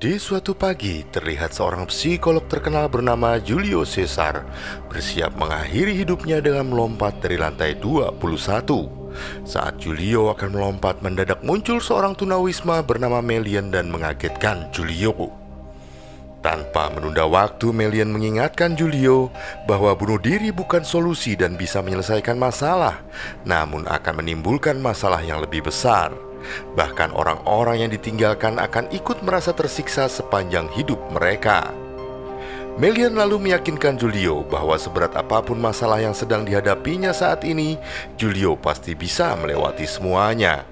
Di suatu pagi, terlihat seorang psikolog terkenal bernama Julio Cesar bersiap mengakhiri hidupnya dengan melompat dari lantai 21. Saat Julio akan melompat, mendadak muncul seorang tunawisma bernama Melian dan mengagetkan Julio. Tanpa menunda waktu, Melian mengingatkan Julio bahwa bunuh diri bukan solusi dan bisa menyelesaikan masalah, namun akan menimbulkan masalah yang lebih besar. Bahkan orang-orang yang ditinggalkan akan ikut merasa tersiksa sepanjang hidup mereka. Melian lalu meyakinkan Julio bahwa seberat apapun masalah yang sedang dihadapinya saat ini, Julio pasti bisa melewati semuanya.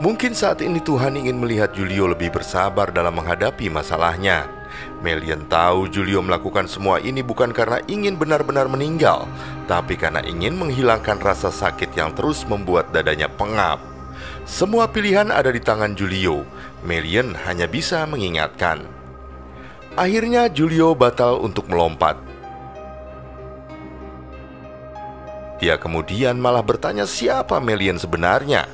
Mungkin saat ini Tuhan ingin melihat Julio lebih bersabar dalam menghadapi masalahnya. Melian tahu Julio melakukan semua ini bukan karena ingin benar-benar meninggal, tapi karena ingin menghilangkan rasa sakit yang terus membuat dadanya pengap. Semua pilihan ada di tangan Julio. Melian hanya bisa mengingatkan. Akhirnya Julio batal untuk melompat. Dia kemudian malah bertanya siapa Melian sebenarnya.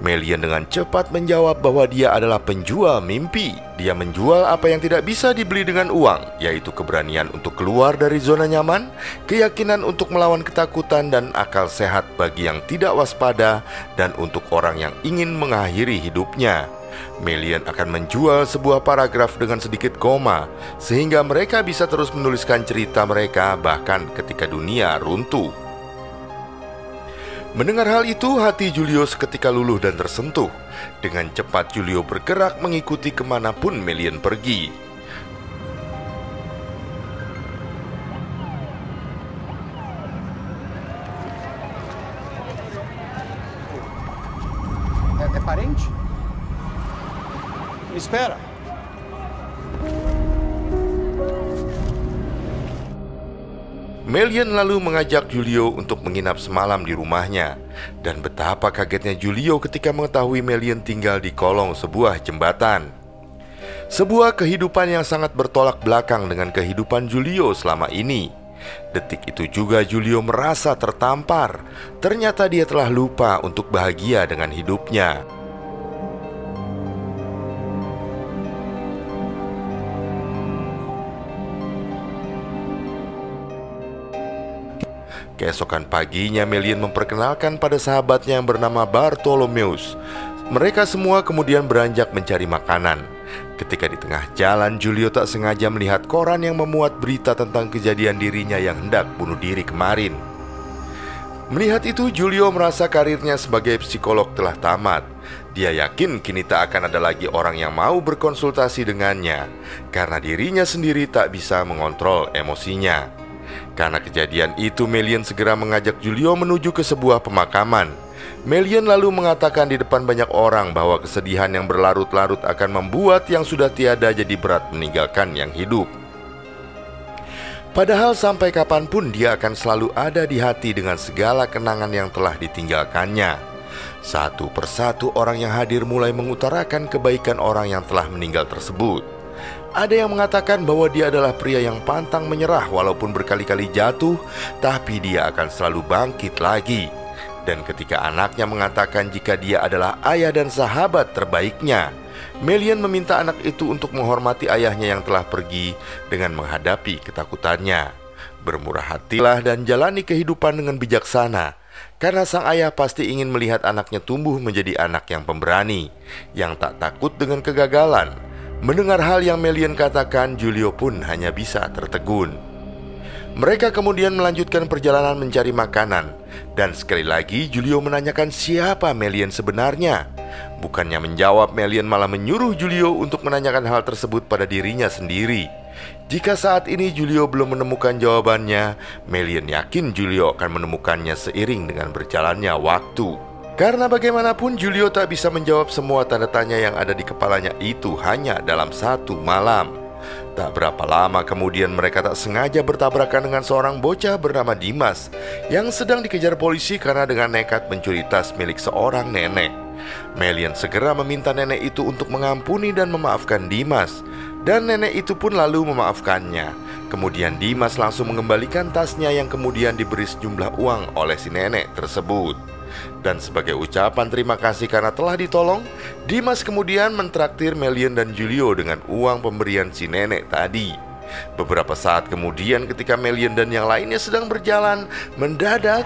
Melian dengan cepat menjawab bahwa dia adalah penjual mimpi. Dia menjual apa yang tidak bisa dibeli dengan uang, yaitu keberanian untuk keluar dari zona nyaman, keyakinan untuk melawan ketakutan, dan akal sehat bagi yang tidak waspada, dan untuk orang yang ingin mengakhiri hidupnya. Melian akan menjual sebuah paragraf dengan sedikit koma, sehingga mereka bisa terus menuliskan cerita mereka bahkan ketika dunia runtuh. Mendengar hal itu, hati Julio seketika luluh dan tersentuh. Dengan cepat Julio bergerak mengikuti kemanapun Melian pergi. É parente? Me espera. Melian lalu mengajak Julio untuk menginap semalam di rumahnya. Dan betapa kagetnya Julio ketika mengetahui Melian tinggal di kolong sebuah jembatan. Sebuah kehidupan yang sangat bertolak belakang dengan kehidupan Julio selama ini. Detik itu juga Julio merasa tertampar. Ternyata dia telah lupa untuk bahagia dengan hidupnya. Keesokan paginya Melian memperkenalkan pada sahabatnya yang bernama Bartolomeus. Mereka semua kemudian beranjak mencari makanan. Ketika di tengah jalan, Julio tak sengaja melihat koran yang memuat berita tentang kejadian dirinya yang hendak bunuh diri kemarin. Melihat itu, Julio merasa karirnya sebagai psikolog telah tamat. Dia yakin kini tak akan ada lagi orang yang mau berkonsultasi dengannya, karena dirinya sendiri tak bisa mengontrol emosinya. Karena kejadian itu, Melian segera mengajak Julio menuju ke sebuah pemakaman. Melian lalu mengatakan di depan banyak orang bahwa kesedihan yang berlarut-larut akan membuat yang sudah tiada jadi berat meninggalkan yang hidup. Padahal sampai kapanpun dia akan selalu ada di hati dengan segala kenangan yang telah ditinggalkannya. Satu persatu orang yang hadir mulai mengutarakan kebaikan orang yang telah meninggal tersebut. Ada yang mengatakan bahwa dia adalah pria yang pantang menyerah walaupun berkali-kali jatuh, tapi dia akan selalu bangkit lagi. Dan ketika anaknya mengatakan jika dia adalah ayah dan sahabat terbaiknya, Melian meminta anak itu untuk menghormati ayahnya yang telah pergi dengan menghadapi ketakutannya. Bermurah hatilah dan jalani kehidupan dengan bijaksana, karena sang ayah pasti ingin melihat anaknya tumbuh menjadi anak yang pemberani, yang tak takut dengan kegagalan. Mendengar hal yang Melian katakan, Julio pun hanya bisa tertegun. Mereka kemudian melanjutkan perjalanan mencari makanan. Dan sekali lagi Julio menanyakan siapa Melian sebenarnya. Bukannya menjawab, Melian malah menyuruh Julio untuk menanyakan hal tersebut pada dirinya sendiri. Jika saat ini Julio belum menemukan jawabannya, Melian yakin Julio akan menemukannya seiring dengan berjalannya waktu. Karena bagaimanapun Julio tak bisa menjawab semua tanda tanya yang ada di kepalanya itu hanya dalam satu malam. Tak berapa lama kemudian mereka tak sengaja bertabrakan dengan seorang bocah bernama Dimas yang sedang dikejar polisi karena dengan nekat mencuri tas milik seorang nenek. Melian segera meminta nenek itu untuk mengampuni dan memaafkan Dimas, dan nenek itu pun lalu memaafkannya. Kemudian Dimas langsung mengembalikan tasnya yang kemudian diberi sejumlah uang oleh si nenek tersebut. Dan sebagai ucapan terima kasih karena telah ditolong, Dimas kemudian mentraktir Melian dan Julio dengan uang pemberian si nenek tadi. Beberapa saat kemudian ketika Melian dan yang lainnya sedang berjalan, mendadak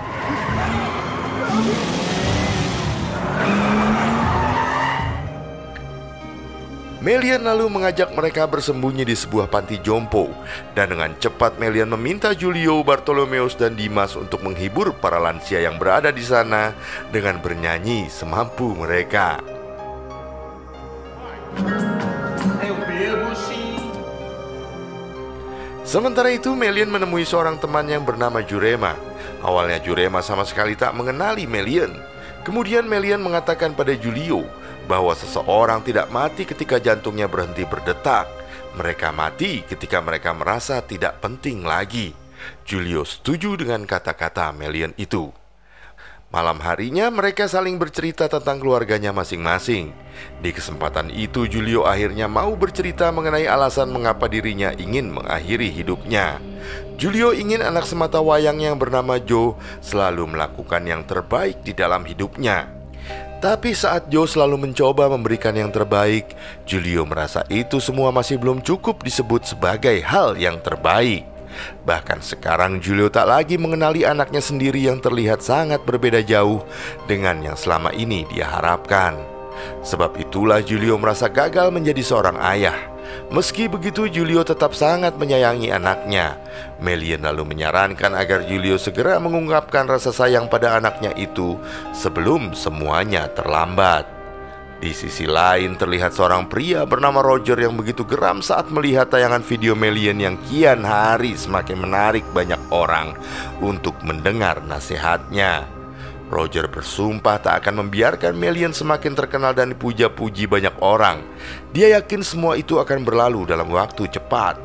Melian lalu mengajak mereka bersembunyi di sebuah panti jompo. Dan dengan cepat Melian meminta Julio, Bartolomeus, dan Dimas untuk menghibur para lansia yang berada di sana dengan bernyanyi semampu mereka. Sementara itu Melian menemui seorang teman yang bernama Jurema. Awalnya Jurema sama sekali tak mengenali Melian. Kemudian Melian mengatakan pada Julio bahwa seseorang tidak mati ketika jantungnya berhenti berdetak. Mereka mati ketika mereka merasa tidak penting lagi. Julio setuju dengan kata-kata Melian itu. Malam harinya mereka saling bercerita tentang keluarganya masing-masing. Di kesempatan itu Julio akhirnya mau bercerita mengenai alasan mengapa dirinya ingin mengakhiri hidupnya. Julio ingin anak semata wayang yang bernama Joe selalu melakukan yang terbaik di dalam hidupnya. Tapi saat Joe selalu mencoba memberikan yang terbaik, Julio merasa itu semua masih belum cukup disebut sebagai hal yang terbaik. Bahkan sekarang Julio tak lagi mengenali anaknya sendiri yang terlihat sangat berbeda jauh dengan yang selama ini dia harapkan. Sebab itulah Julio merasa gagal menjadi seorang ayah. Meski begitu Julio tetap sangat menyayangi anaknya. Melian lalu menyarankan agar Julio segera mengungkapkan rasa sayang pada anaknya itu sebelum semuanya terlambat. Di sisi lain terlihat seorang pria bernama Roger yang begitu geram saat melihat tayangan video Melian yang kian hari semakin menarik banyak orang untuk mendengar nasihatnya. Roger bersumpah tak akan membiarkan Melian semakin terkenal dan dipuja-puji banyak orang. Dia yakin semua itu akan berlalu dalam waktu cepat.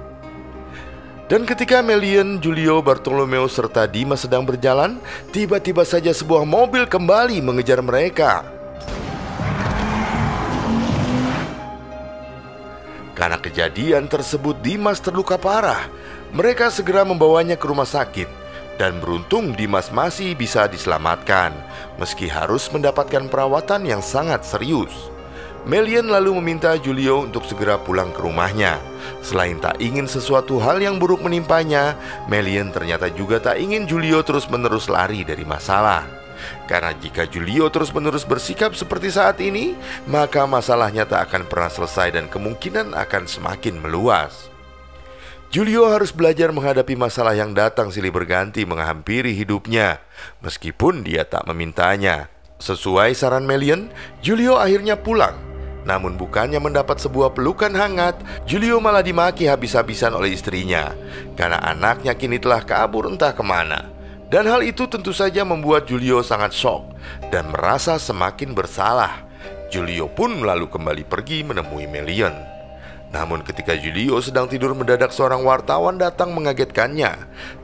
Dan ketika Melian, Julio, Bartolomeus, serta Dimas sedang berjalan, tiba-tiba saja sebuah mobil kembali mengejar mereka. Karena kejadian tersebut Dimas terluka parah. Mereka segera membawanya ke rumah sakit. Dan beruntung Dimas masih bisa diselamatkan, meski harus mendapatkan perawatan yang sangat serius. Melian lalu meminta Julio untuk segera pulang ke rumahnya. Selain tak ingin sesuatu hal yang buruk menimpanya, Melian ternyata juga tak ingin Julio terus-menerus lari dari masalah. Karena jika Julio terus-menerus bersikap seperti saat ini, maka masalahnya tak akan pernah selesai dan kemungkinan akan semakin meluas. Julio harus belajar menghadapi masalah yang datang silih berganti menghampiri hidupnya, meskipun dia tak memintanya. Sesuai saran Melian, Julio akhirnya pulang. Namun bukannya mendapat sebuah pelukan hangat, Julio malah dimaki habis-habisan oleh istrinya, karena anaknya kini telah kabur entah kemana. Dan hal itu tentu saja membuat Julio sangat shock dan merasa semakin bersalah. Julio pun lalu kembali pergi menemui Melian. Namun ketika Julio sedang tidur mendadak seorang wartawan datang mengagetkannya.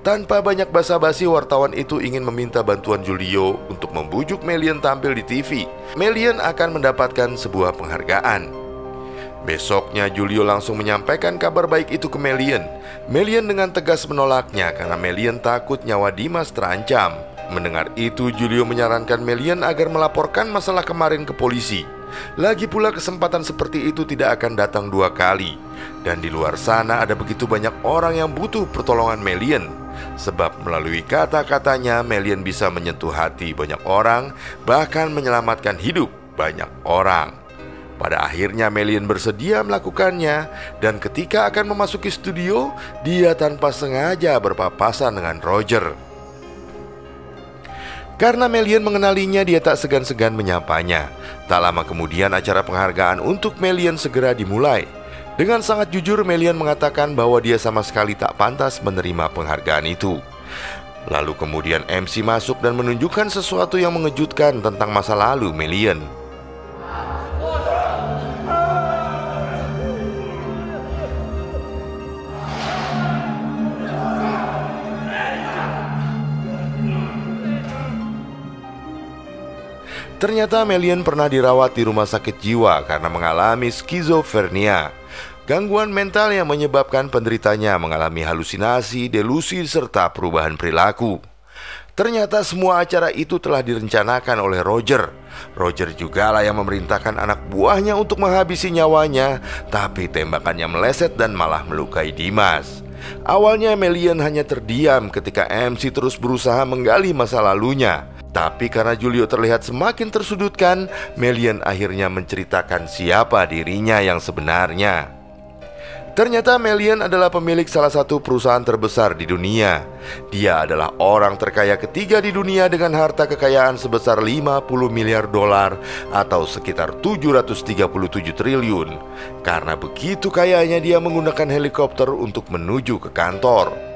Tanpa banyak basa-basi wartawan itu ingin meminta bantuan Julio untuk membujuk Melian tampil di TV. Melian akan mendapatkan sebuah penghargaan. Besoknya Julio langsung menyampaikan kabar baik itu ke Melian. Melian dengan tegas menolaknya karena Melian takut nyawa Dimas terancam. Mendengar itu Julio menyarankan Melian agar melaporkan masalah kemarin ke polisi. Lagi pula kesempatan seperti itu tidak akan datang dua kali. Dan di luar sana ada begitu banyak orang yang butuh pertolongan Melian. Sebab melalui kata-katanya Melian bisa menyentuh hati banyak orang, bahkan menyelamatkan hidup banyak orang. Pada akhirnya Melian bersedia melakukannya. Dan ketika akan memasuki studio, dia tanpa sengaja berpapasan dengan Roger. Karena Melian mengenalinya, dia tak segan-segan menyapanya. Tak lama kemudian acara penghargaan untuk Melian segera dimulai. Dengan sangat jujur Melian mengatakan bahwa dia sama sekali tak pantas menerima penghargaan itu. Lalu kemudian MC masuk dan menunjukkan sesuatu yang mengejutkan tentang masa lalu Melian. Ternyata Melian pernah dirawat di rumah sakit jiwa karena mengalami skizofrenia, gangguan mental yang menyebabkan penderitanya mengalami halusinasi, delusi, serta perubahan perilaku. Ternyata semua acara itu telah direncanakan oleh Roger. Roger jugalah yang memerintahkan anak buahnya untuk menghabisi nyawanya, tapi tembakannya meleset dan malah melukai Dimas. Awalnya Melian hanya terdiam ketika MC terus berusaha menggali masa lalunya. Tapi karena Julio terlihat semakin tersudutkan, Melian akhirnya menceritakan siapa dirinya yang sebenarnya. Ternyata Melian adalah pemilik salah satu perusahaan terbesar di dunia. Dia adalah orang terkaya ketiga di dunia dengan harta kekayaan sebesar 50 miliar dolar atau sekitar 737 triliun. Karena begitu kayanya dia menggunakan helikopter untuk menuju ke kantor.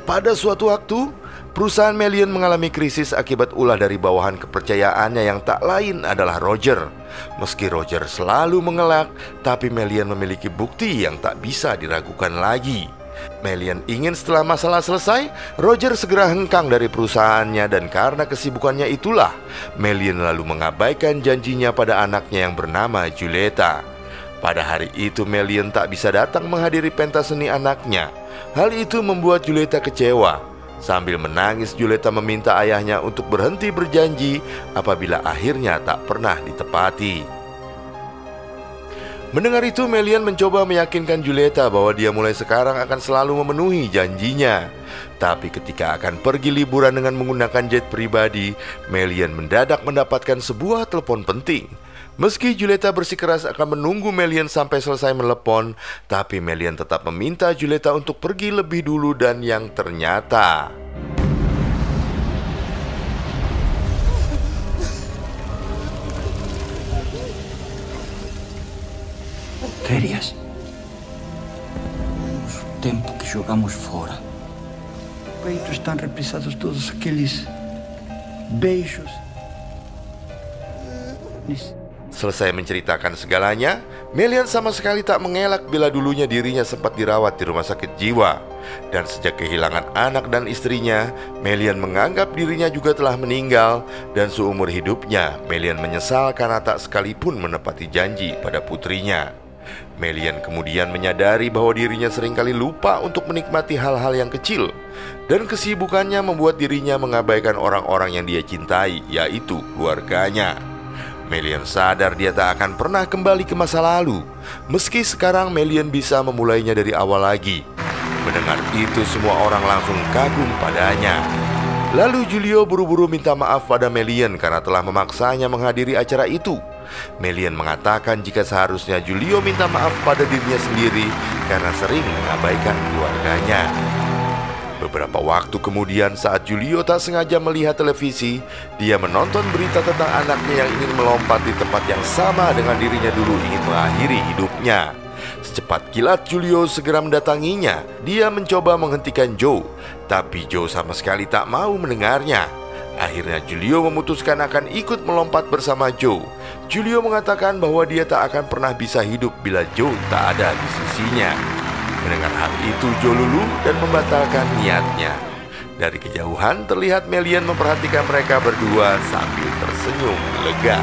Pada suatu waktu, perusahaan Melian mengalami krisis akibat ulah dari bawahan kepercayaannya yang tak lain adalah Roger. Meski Roger selalu mengelak, tapi Melian memiliki bukti yang tak bisa diragukan lagi. Melian ingin setelah masalah selesai, Roger segera hengkang dari perusahaannya, dan karena kesibukannya itulah Melian lalu mengabaikan janjinya pada anaknya yang bernama Julieta. Pada hari itu Melian tak bisa datang menghadiri pentas seni anaknya. Hal itu membuat Julieta kecewa. Sambil menangis, Julieta meminta ayahnya untuk berhenti berjanji apabila akhirnya tak pernah ditepati. Mendengar itu, Melian mencoba meyakinkan Julieta bahwa dia mulai sekarang akan selalu memenuhi janjinya. Tapi ketika akan pergi liburan dengan menggunakan jet pribadi, Melian mendadak mendapatkan sebuah telepon penting. Meski Julieta bersikeras akan menunggu Melian sampai selesai menelepon, tapi Melian tetap meminta Julieta untuk pergi lebih dulu, dan yang ternyata Férias. O tempo que jogamos fora. Peito estão reprisados todos aqueles beijos. Selesai menceritakan segalanya, Melian sama sekali tak mengelak bila dulunya dirinya sempat dirawat di rumah sakit jiwa. Dan sejak kehilangan anak dan istrinya, Melian menganggap dirinya juga telah meninggal. Dan seumur hidupnya, Melian menyesal karena tak sekalipun menepati janji pada putrinya. Melian kemudian menyadari bahwa dirinya seringkali lupa untuk menikmati hal-hal yang kecil. Dan kesibukannya membuat dirinya mengabaikan orang-orang yang dia cintai, yaitu keluarganya. Melian sadar dia tak akan pernah kembali ke masa lalu. Meski sekarang Melian bisa memulainya dari awal lagi. Mendengar itu, semua orang langsung kagum padanya. Lalu Julio buru-buru minta maaf pada Melian karena telah memaksanya menghadiri acara itu. Melian mengatakan jika seharusnya Julio minta maaf pada dirinya sendiri karena sering mengabaikan keluarganya. Beberapa waktu kemudian, saat Julio tak sengaja melihat televisi, dia menonton berita tentang anaknya yang ingin melompat di tempat yang sama dengan dirinya dulu ingin mengakhiri hidupnya. Secepat kilat Julio segera mendatanginya. Dia mencoba menghentikan Joe, tapi Joe sama sekali tak mau mendengarnya. Akhirnya Julio memutuskan akan ikut melompat bersama Joe. Julio mengatakan bahwa dia tak akan pernah bisa hidup bila Joe tak ada di sisinya. Mendengar hal itu, Joe luluh dan membatalkan niatnya. Dari kejauhan terlihat Melian memperhatikan mereka berdua sambil tersenyum lega.